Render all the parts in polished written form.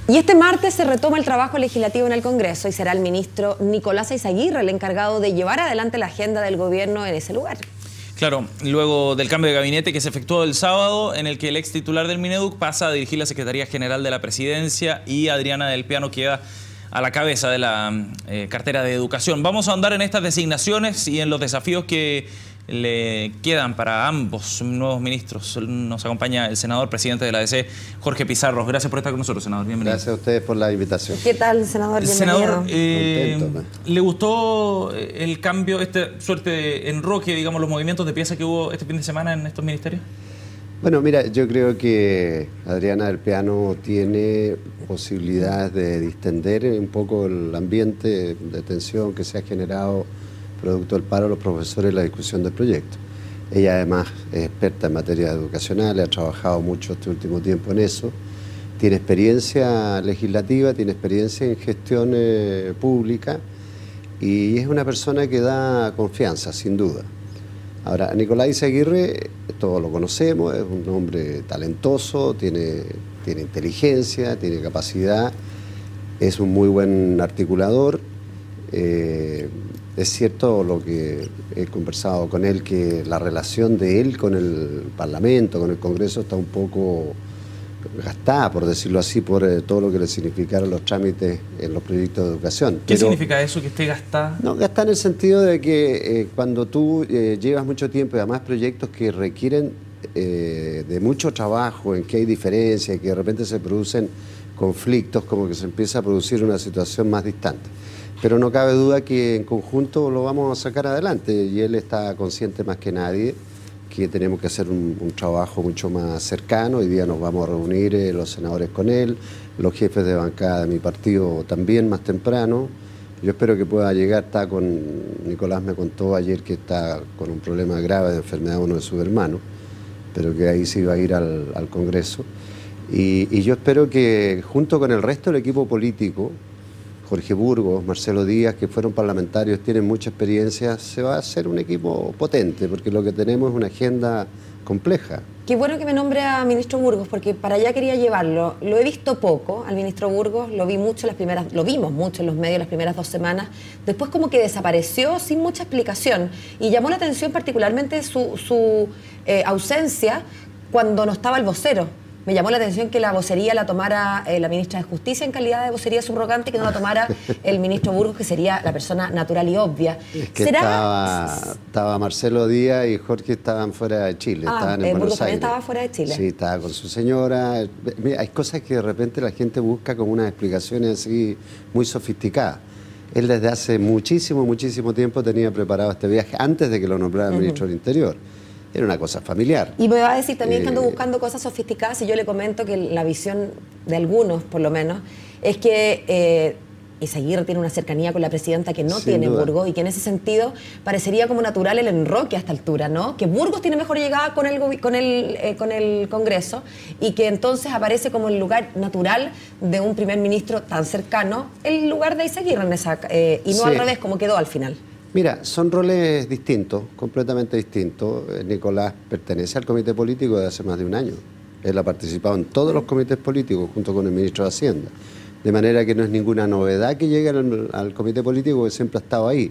Y este martes se retoma el trabajo legislativo en el Congreso y será el ministro Nicolás Eyzaguirre el encargado de llevar adelante la agenda del gobierno en ese lugar. Claro, luego del cambio de gabinete que se efectuó el sábado, en el que el ex titular del Mineduc pasa a dirigir la Secretaría General de la Presidencia y Adriana del Piano queda a la cabeza de la cartera de Educación. Vamos a ahondar en estas designaciones y en los desafíos que le quedan para ambos nuevos ministros. Nos acompaña el senador presidente de la ADC, Jorge Pizarro. Gracias por estar con nosotros, senador. Bienvenido. Gracias a ustedes por la invitación. ¿Qué tal, senador? Bienvenido. Senador, ¿le gustó el cambio, esta suerte de enroque, digamos, los movimientos de pieza que hubo este fin de semana en estos ministerios? Bueno, mira, yo creo que Adriana del Piano tiene posibilidades de distender un poco el ambiente de tensión que se ha generado producto del paro de los profesores en la discusión del proyecto. Ella además es experta en materia educacional, ha trabajado mucho este último tiempo en eso, tiene experiencia legislativa, tiene experiencia en gestión pública y es una persona que da confianza, sin duda. Ahora, Nicolás Eyzaguirre, todos lo conocemos, es un hombre talentoso, tiene inteligencia, tiene capacidad, es un muy buen articulador. Es cierto lo que he conversado con él, que la relación de él con el Parlamento, con el Congreso, está un poco gastada, por decirlo así, por todo lo que le significaron los trámites en los proyectos de educación. ¿Qué significa eso, que esté gastada? No, gastada en el sentido de que cuando tú llevas mucho tiempo y además proyectos que requieren de mucho trabajo, en que hay diferencias y que de repente se producen conflictos, como que se empieza a producir una situación más distante. Pero no cabe duda que en conjunto lo vamos a sacar adelante y él está consciente más que nadie que tenemos que hacer un trabajo mucho más cercano. Hoy día nos vamos a reunir los senadores con él, los jefes de bancada de mi partido también más temprano. Yo espero que pueda llegar. Nicolás me contó ayer que está con un problema grave de enfermedad de uno de sus hermanos, pero que ahí se iba a ir al Congreso. Y yo espero que junto con el resto del equipo político, Jorge Burgos, Marcelo Díaz, que fueron parlamentarios, tienen mucha experiencia, se va a hacer un equipo potente, porque lo que tenemos es una agenda compleja. Qué bueno que me nombre a ministro Burgos, porque para allá quería llevarlo. Lo he visto poco al ministro Burgos, lo vimos mucho en los medios las primeras 2 semanas, después como que desapareció sin mucha explicación y llamó la atención particularmente su ausencia cuando no estaba el vocero. Me llamó la atención que la vocería la tomara la ministra de Justicia en calidad de vocería subrogante y que no la tomara el ministro Burgos, que sería la persona natural y obvia. Es que estaba Marcelo Díaz y Jorge estaban fuera de Chile, estaban en Buenos Aires. También estaba fuera de Chile. Sí, estaba con su señora. Mira, hay cosas que de repente la gente busca como unas explicaciones así muy sofisticadas. Él desde hace muchísimo tiempo tenía preparado este viaje antes de que lo nombrara ministro del Interior. Era una cosa familiar. Y me va a decir también que ando buscando cosas sofisticadas y yo le comento que la visión de algunos, por lo menos, es que Eyzaguirre tiene una cercanía con la presidenta que no tiene Burgos y que en ese sentido parecería como natural el enroque a esta altura, ¿no? Que Burgos tiene mejor llegada con el Congreso y que entonces aparece como el lugar natural de un primer ministro tan cercano, el lugar de Eyzaguirre en esa, y no al revés como quedó al final. Mira, son roles distintos, completamente distintos. Nicolás pertenece al comité político de hace más de un año. Él ha participado en todos los comités políticos junto con el ministro de Hacienda. De manera que no es ninguna novedad que llegue al comité político, que siempre ha estado ahí.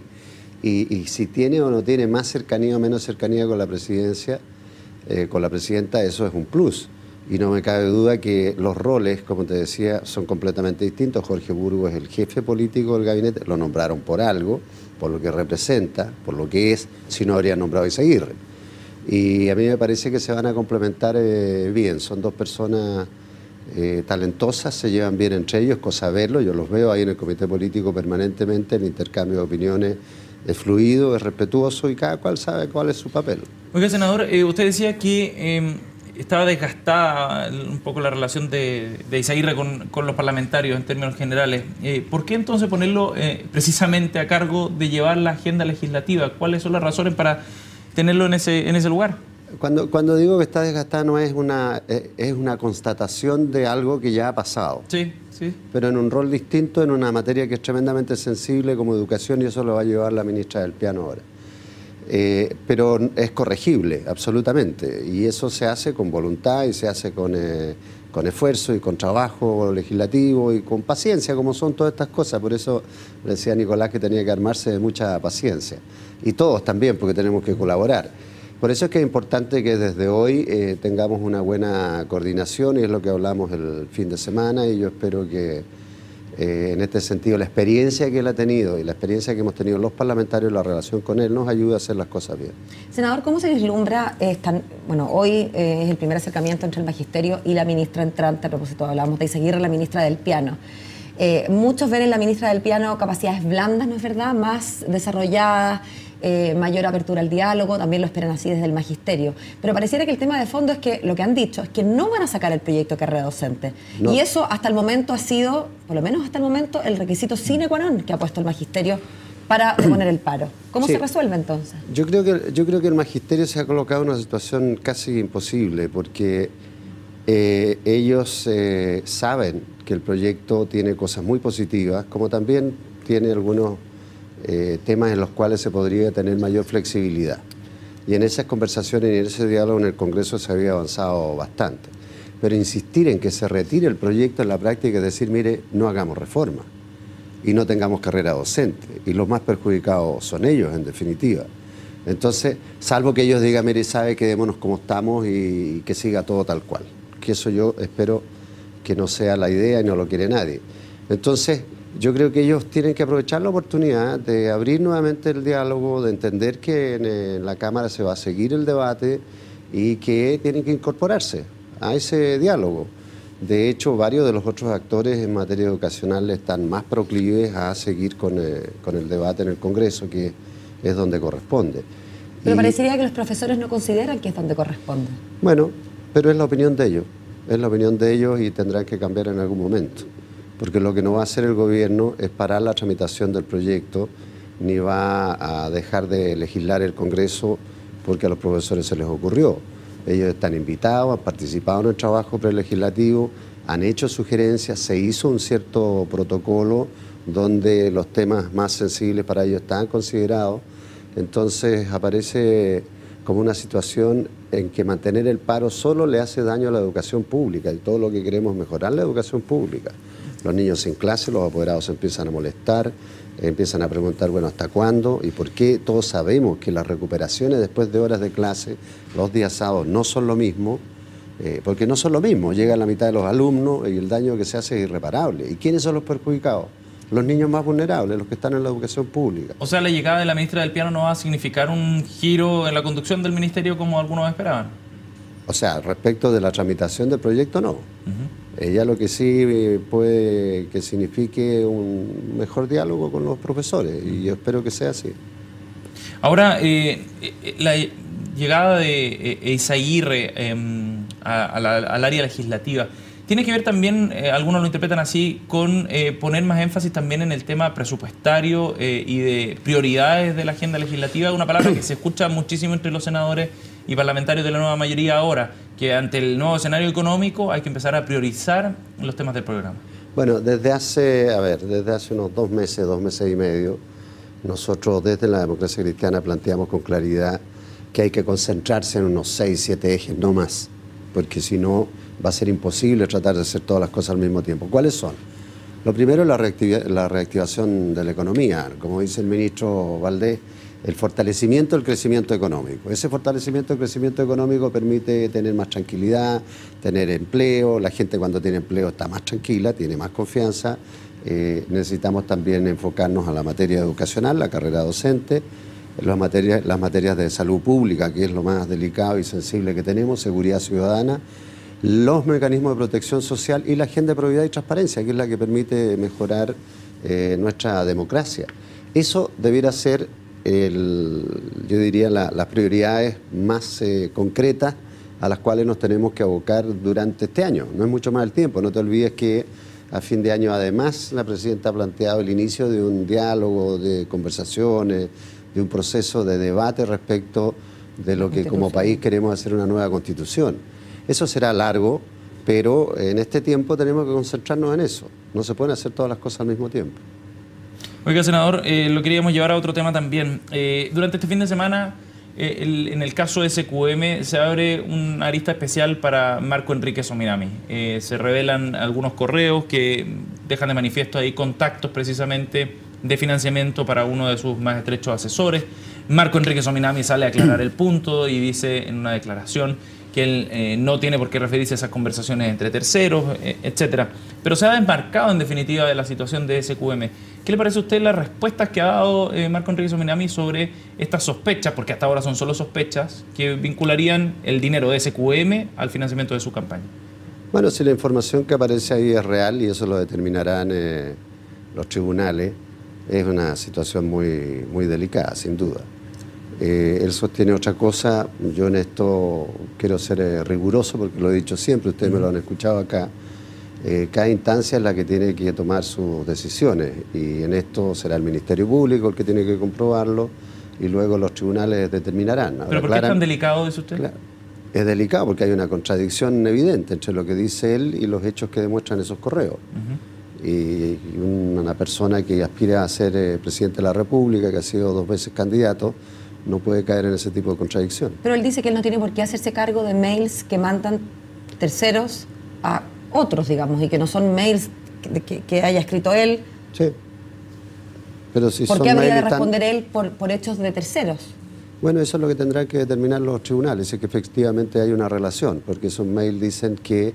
Y si tiene o no tiene más cercanía o menos cercanía con la presidencia, con la presidenta, eso es un plus. Y no me cabe duda que los roles, como te decía, son completamente distintos. Jorge Burgos es el jefe político del gabinete, lo nombraron por algo, por lo que representa, por lo que es, si no habría nombrado a Eyzaguirre. Y a mí me parece que se van a complementar bien. Son dos personas talentosas, se llevan bien entre ellos, cosa verlo. Yo los veo ahí en el comité político permanentemente, el intercambio de opiniones es fluido, es respetuoso y cada cual sabe cuál es su papel. Oiga, senador, usted decía que estaba desgastada un poco la relación de Eyzaguirre con los parlamentarios en términos generales. ¿Por qué entonces ponerlo precisamente a cargo de llevar la agenda legislativa? ¿Cuáles son las razones para tenerlo en ese lugar? Cuando digo que está desgastada no es una constatación de algo que ya ha pasado. Sí, sí. Pero en un rol distinto, en una materia que es tremendamente sensible como educación, y eso lo va a llevar la ministra del Piano ahora. pero es corregible, absolutamente, y eso se hace con voluntad y se hace con esfuerzo y con trabajo legislativo y con paciencia, como son todas estas cosas. Por eso le decía a Nicolás que tenía que armarse de mucha paciencia, y todos también, porque tenemos que colaborar. Por eso es que es importante que desde hoy tengamos una buena coordinación, y es lo que hablamos el fin de semana, y yo espero que en este sentido la experiencia que él ha tenido y la experiencia que hemos tenido los parlamentarios, la relación con él, nos ayuda a hacer las cosas bien. Senador, ¿cómo se vislumbra hoy es el primer acercamiento entre el magisterio y la ministra entrante? A propósito, hablamos de Izaguirre, la ministra del Piano. Muchos ven en la ministra del Piano capacidades blandas, ¿no es verdad?, más desarrolladas, mayor apertura al diálogo, también lo esperan así desde el magisterio. Pero pareciera que el tema de fondo es que lo que han dicho es que no van a sacar el proyecto de carrera docente. No. Y eso hasta el momento ha sido, por lo menos hasta el momento, el requisito sine qua non que ha puesto el magisterio para poner el paro. ¿Cómo se resuelve entonces? Yo creo que el magisterio se ha colocado en una situación casi imposible, porque ellos saben que el proyecto tiene cosas muy positivas, como también tiene algunos temas en los cuales se podría tener mayor flexibilidad. Y en esas conversaciones y en ese diálogo en el Congreso se había avanzado bastante. Pero insistir en que se retire el proyecto en la práctica es decir, mire, no hagamos reforma y no tengamos carrera docente. Y los más perjudicados son ellos, en definitiva. Entonces, salvo que ellos digan, mire, sabe, quedémonos como estamos y que siga todo tal cual. Que eso yo espero que no sea la idea y no lo quiere nadie. Entonces, yo creo que ellos tienen que aprovechar la oportunidad de abrir nuevamente el diálogo, de entender que en la Cámara se va a seguir el debate y que tienen que incorporarse a ese diálogo. De hecho, varios de los otros actores en materia educacional están más proclives a seguir con el debate en el Congreso, que es donde corresponde. Pero parecería que los profesores no consideran que es donde corresponde. Bueno, pero es la opinión de ellos. Es la opinión de ellos y tendrán que cambiar en algún momento. Porque lo que no va a hacer el gobierno es parar la tramitación del proyecto, ni va a dejar de legislar el Congreso porque a los profesores se les ocurrió. Ellos están invitados, han participado en el trabajo prelegislativo, han hecho sugerencias, se hizo un cierto protocolo donde los temas más sensibles para ellos están considerados. Entonces aparece como una situación en que mantener el paro solo le hace daño a la educación pública, y todo lo que queremos es mejorar la educación pública. Los niños sin clase, los apoderados se empiezan a molestar, empiezan a preguntar, bueno, ¿hasta cuándo? ¿Y por qué? Todos sabemos que las recuperaciones después de horas de clase, los días sábados, no son lo mismo, porque no son lo mismo. Llega la mitad de los alumnos y el daño que se hace es irreparable. ¿Y quiénes son los perjudicados? Los niños más vulnerables, los que están en la educación pública. O sea, la llegada de la ministra del Piano no va a significar un giro en la conducción del ministerio como algunos esperaban. O sea, respecto de la tramitación del proyecto, no. Ella lo que sí puede que signifique un mejor diálogo con los profesores, y yo espero que sea así. Ahora, la llegada de Izaguirre al área legislativa, ¿tiene que ver también, algunos lo interpretan así, con poner más énfasis también en el tema presupuestario y de prioridades de la agenda legislativa? Una palabra que se escucha muchísimo entre los senadores y parlamentarios de la nueva mayoría ahora, que ante el nuevo escenario económico hay que empezar a priorizar los temas del programa. Bueno, desde hace unos 2 meses y medio, nosotros desde la Democracia Cristiana planteamos con claridad que hay que concentrarse en unos 6, 7 ejes, no más, porque si no va a ser imposible tratar de hacer todas las cosas al mismo tiempo. ¿Cuáles son? Lo primero es la reactivación de la economía, como dice el ministro Valdés, el fortalecimiento del crecimiento económico. Ese fortalecimiento del crecimiento económico permite tener más tranquilidad, tener empleo. La gente cuando tiene empleo está más tranquila, tiene más confianza. Necesitamos también enfocarnos a la materia educacional, la carrera docente, las materias de salud pública, que es lo más delicado y sensible que tenemos, seguridad ciudadana, los mecanismos de protección social y la agenda de probidad y transparencia, que es la que permite mejorar nuestra democracia. Eso debiera ser yo diría, las prioridades más concretas a las cuales nos tenemos que abocar durante este año. No es mucho más el tiempo. No te olvides que a fin de año, además, la presidenta ha planteado el inicio de un diálogo, de conversaciones, de un proceso de debate respecto de lo que como país queremos hacer una nueva constitución. Eso será largo, pero en este tiempo tenemos que concentrarnos en eso. No se pueden hacer todas las cosas al mismo tiempo. Oiga, senador, lo queríamos llevar a otro tema también. Durante este fin de semana, en el caso de SQM, se abre una arista especial para Marco Enrique Sominami. Se revelan algunos correos que dejan de manifiesto ahí contactos precisamente de financiamiento para uno de sus más estrechos asesores. Marco Enrique Sominami sale a aclarar el punto y dice en una declaración que él no tiene por qué referirse a esas conversaciones entre terceros, etcétera. Pero se ha desmarcado en definitiva de la situación de SQM. ¿Qué le parece a usted las respuestas que ha dado Marco Enrique Sominami sobre estas sospechas, porque hasta ahora son solo sospechas, que vincularían el dinero de SQM al financiamiento de su campaña? Bueno, si la información que aparece ahí es real, y eso lo determinarán los tribunales, es una situación muy, muy delicada, sin duda. Él sostiene otra cosa. Yo en esto quiero ser riguroso porque lo he dicho siempre, ustedes me lo han escuchado acá. Cada instancia es la que tiene que tomar sus decisiones, y en esto será el Ministerio Público el que tiene que comprobarlo y luego los tribunales determinarán. Ahora, ¿pero por qué es tan delicado, dice usted? Claro, es delicado porque hay una contradicción evidente entre lo que dice él y los hechos que demuestran esos correos. Y una persona que aspira a ser presidente de la República, que ha sido 2 veces candidato, no puede caer en ese tipo de contradicción. Pero él dice que él no tiene por qué hacerse cargo de mails que mandan terceros a otros, digamos, y que no son mails que haya escrito él. Sí. Pero si ¿Por qué habría de responder él por hechos de terceros? Bueno, eso es lo que tendrán que determinar los tribunales, es que efectivamente hay una relación, porque esos mails dicen que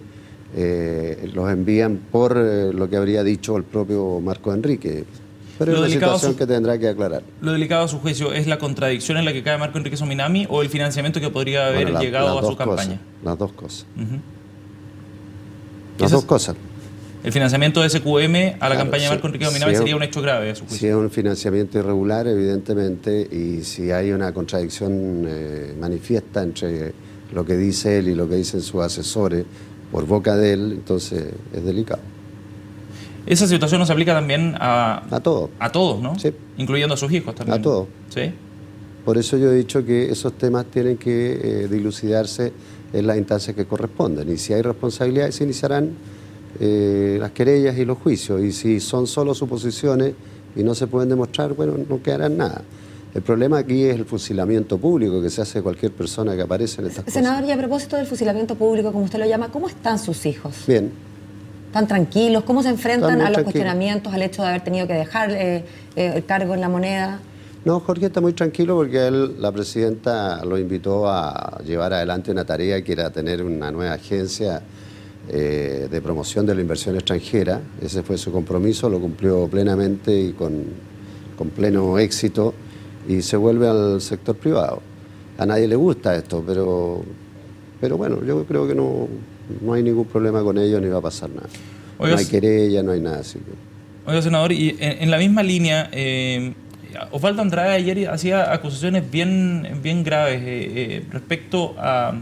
los envían por lo que habría dicho el propio Marco Enrique. Pero es una situación que tendrá que aclarar. Lo delicado a su juicio es la contradicción en la que cae Marco Enrique Sominami o el financiamiento que podría haber llegado a su campaña. Las dos cosas. Las dos cosas. El financiamiento de SQM a la campaña de Marco Enrique Sominami sería un hecho grave a su juicio. Si es un financiamiento irregular, evidentemente, y si hay una contradicción manifiesta entre lo que dice él y lo que dicen sus asesores por boca de él, entonces es delicado. Esa situación nos aplica también a todos. A todos, ¿no? Sí. Incluyendo a sus hijos también. A todos. Sí. Por eso yo he dicho que esos temas tienen que dilucidarse en las instancias que corresponden. Y si hay responsabilidades, se iniciarán las querellas y los juicios. Y si son solo suposiciones y no se pueden demostrar, bueno, no quedarán nada. El problema aquí es el fusilamiento público que se hace de cualquier persona que aparece en estas cosas. Senador, y a propósito del fusilamiento público, como usted lo llama, ¿cómo están sus hijos? Bien. ¿Están tranquilos? ¿Cómo se enfrentan a los cuestionamientos, al hecho de haber tenido que dejar el cargo en La Moneda? No, Jorge está muy tranquilo porque la presidenta lo invitó a llevar adelante una tarea que era tener una nueva agencia de promoción de la inversión extranjera. Ese fue su compromiso, lo cumplió plenamente y con pleno éxito, y se vuelve al sector privado. A nadie le gusta esto, pero bueno, yo creo que no hay ningún problema con ello ni va a pasar nada. Oiga, no hay querella, no hay nada así. Oiga, senador, y en la misma línea, Osvaldo Andrade ayer hacía acusaciones bien graves respecto a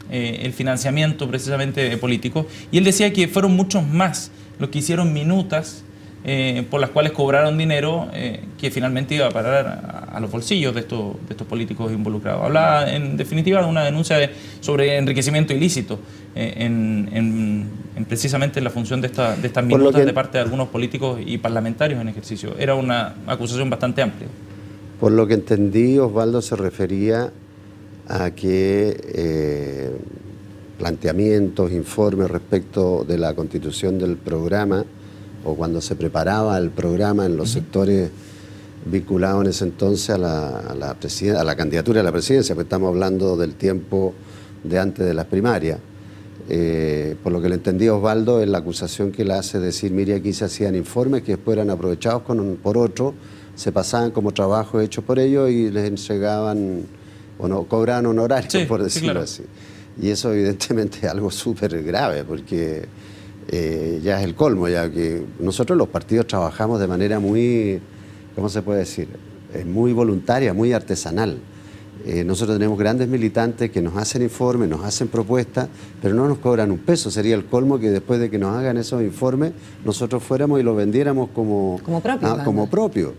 el financiamiento precisamente político, y él decía que fueron muchos más los que hicieron minutas por las cuales cobraron dinero que finalmente iba a parar a los bolsillos de estos políticos involucrados. Hablaba en definitiva de una denuncia sobre enriquecimiento ilícito precisamente en la función de estas minutas de parte de algunos políticos y parlamentarios en ejercicio. Era una acusación bastante amplia. Por lo que entendí, Osvaldo se refería a que planteamientos, informes respecto de la constitución del programa, o cuando se preparaba el programa en los sectores vinculados en ese entonces a la candidatura a la presidencia, porque estamos hablando del tiempo de antes de las primarias. Por lo que le entendí a Osvaldo, es la acusación que él hace, decir, mire, aquí se hacían informes que después eran aprovechados por otros, se pasaban como trabajo hecho por ellos y les entregaban, o no, cobraban honorarios, sí, por decirlo claro. Así. Y eso evidentemente es algo súper grave, porque ya es el colmo, ya que nosotros los partidos trabajamos de manera muy, ¿cómo se puede decir? Muy voluntaria, muy artesanal. Nosotros tenemos grandes militantes que nos hacen informes, nos hacen propuestas, pero no nos cobran un peso. Sería el colmo que después de que nos hagan esos informes, nosotros fuéramos y los vendiéramos como propio.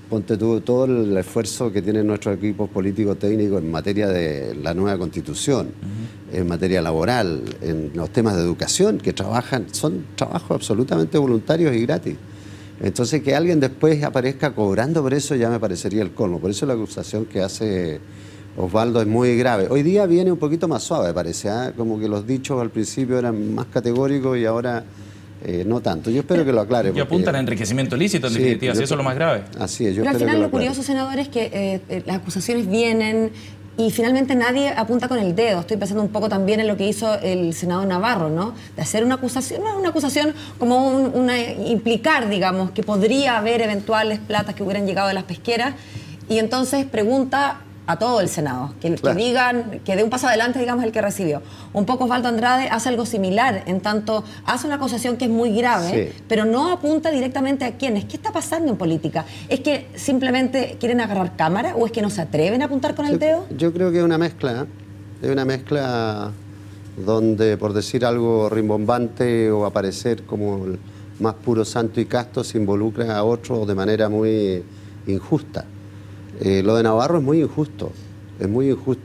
Ponte tú todo el esfuerzo que tienen nuestros equipos políticos técnicos en materia de la nueva Constitución, en materia laboral, en los temas de educación, que son trabajos absolutamente voluntarios y gratis. Entonces, que alguien después aparezca cobrando por eso ya me parecería el colmo. Por eso la acusación que hace Osvaldo es muy grave. Hoy día viene un poquito más suave, parece, ¿eh? Como que los dichos al principio eran más categóricos y ahora no tanto. Yo espero que lo aclare. Y apuntan a enriquecimiento ilícito, en definitiva, si eso es lo más grave. Así es, yo Pero al espero final que lo curioso, senador, es que las acusaciones vienen y finalmente nadie apunta con el dedo. Estoy pensando un poco también en lo que hizo el senador Navarro, ¿no? De hacer una acusación, no una acusación como implicar, digamos, que podría haber eventuales platas que hubieran llegado de las pesqueras, y entonces pregunta a todo el Senado, que digan, que dé un paso adelante, digamos, el que recibió. Un poco Osvaldo Andrade hace algo similar, en tanto hace una acusación que es muy grave, pero no apunta directamente a quiénes. ¿Qué está pasando en política? ¿Es que simplemente quieren agarrar cámara o es que no se atreven a apuntar con el dedo? Yo creo que es una mezcla donde, por decir algo rimbombante o aparecer como el más puro santo y casto, se involucra a otros de manera muy injusta. Lo de Navarro es muy injusto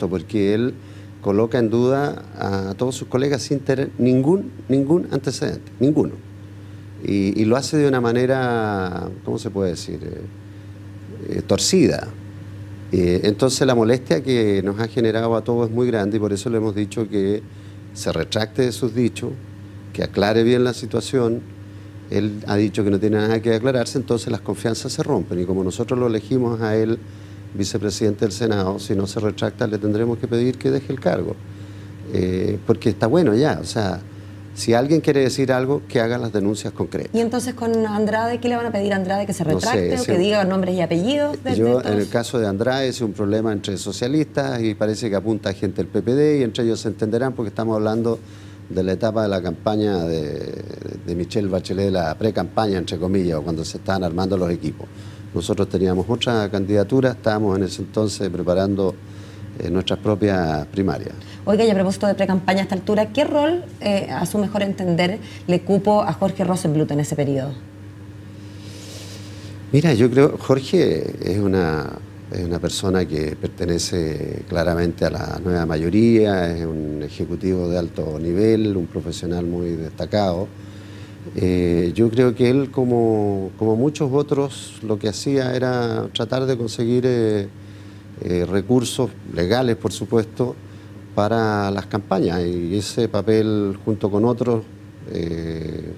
porque él coloca en duda a todos sus colegas sin tener ningún antecedente, ninguno. Y lo hace de una manera, ¿cómo se puede decir? Torcida. Entonces la molestia que nos ha generado a todos es muy grande y por eso le hemos dicho que se retracte de sus dichos, que aclare bien la situación. Él ha dicho que no tiene nada que aclararse, entonces las confianzas se rompen y como nosotros lo elegimos a él vicepresidente del Senado, si no se retracta le tendremos que pedir que deje el cargo, porque está bueno ya, o sea, si alguien quiere decir algo, que haga las denuncias concretas. Y entonces con Andrade, ¿qué le van a pedir a Andrade? ¿Que se retracte no sé, o que diga nombres y apellidos? En el caso de Andrade es un problema entre socialistas y parece que apunta a gente del PPD y entre ellos se entenderán porque estamos hablando de la etapa de la campaña de Michelle Bachelet, de la pre-campaña, entre comillas, o cuando se estaban armando los equipos. Nosotros teníamos otra candidatura, estábamos en ese entonces preparando nuestras propias primarias. Oiga, y a propósito de pre-campaña a esta altura, ¿qué rol, a su mejor entender, le cupo a Jorge Rosenbluth en ese periodo? Mira, yo creo Jorge es una persona que pertenece claramente a la nueva mayoría, es un ejecutivo de alto nivel, un profesional muy destacado. Yo creo que él, como muchos otros, lo que hacía era tratar de conseguir recursos legales, por supuesto, para las campañas y ese papel, junto con otros,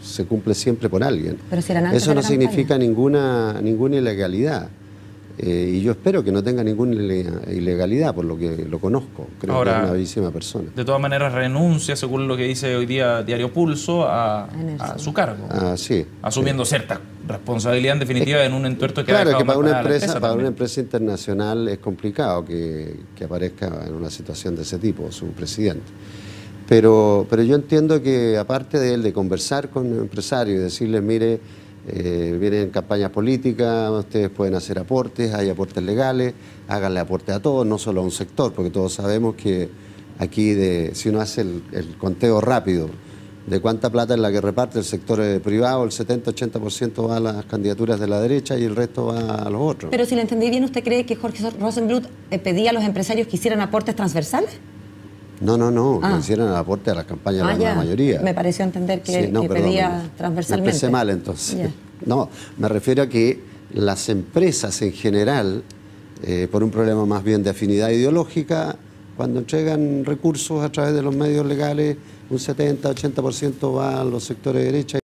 se cumple siempre por alguien. Pero si eran antes eso no de la significa ninguna ilegalidad. Y yo espero que no tenga ninguna ilegalidad, por lo que lo conozco. Creo que es una bellísima persona. De todas maneras, renuncia, según lo que dice hoy día Diario Pulso, a su cargo. Sí. Asumiendo cierta responsabilidad, en definitiva, en un entuerto que claro, ha que para una una empresa internacional es complicado que aparezca en una situación de ese tipo, su presidente. Pero yo entiendo que, aparte de él, de conversar con empresarios y decirles, mire, vienen campañas políticas, ustedes pueden hacer aportes, hay aportes legales, háganle aporte a todos, no solo a un sector, porque todos sabemos que aquí, si uno hace el conteo rápido de cuánta plata es la que reparte el sector privado, el 70-80% va a las candidaturas de la derecha y el resto va a los otros. Pero si le entendí bien, ¿usted cree que Jorge Rosenbluth pedía a los empresarios que hicieran aportes transversales? No, que hicieran el aporte a las campañas de la mayoría. Me pareció entender que pedía transversalmente. Me expresé mal entonces. No, me refiero a que las empresas en general, por un problema más bien de afinidad ideológica, cuando entregan recursos a través de los medios legales, un 70-80% va a los sectores de derecha.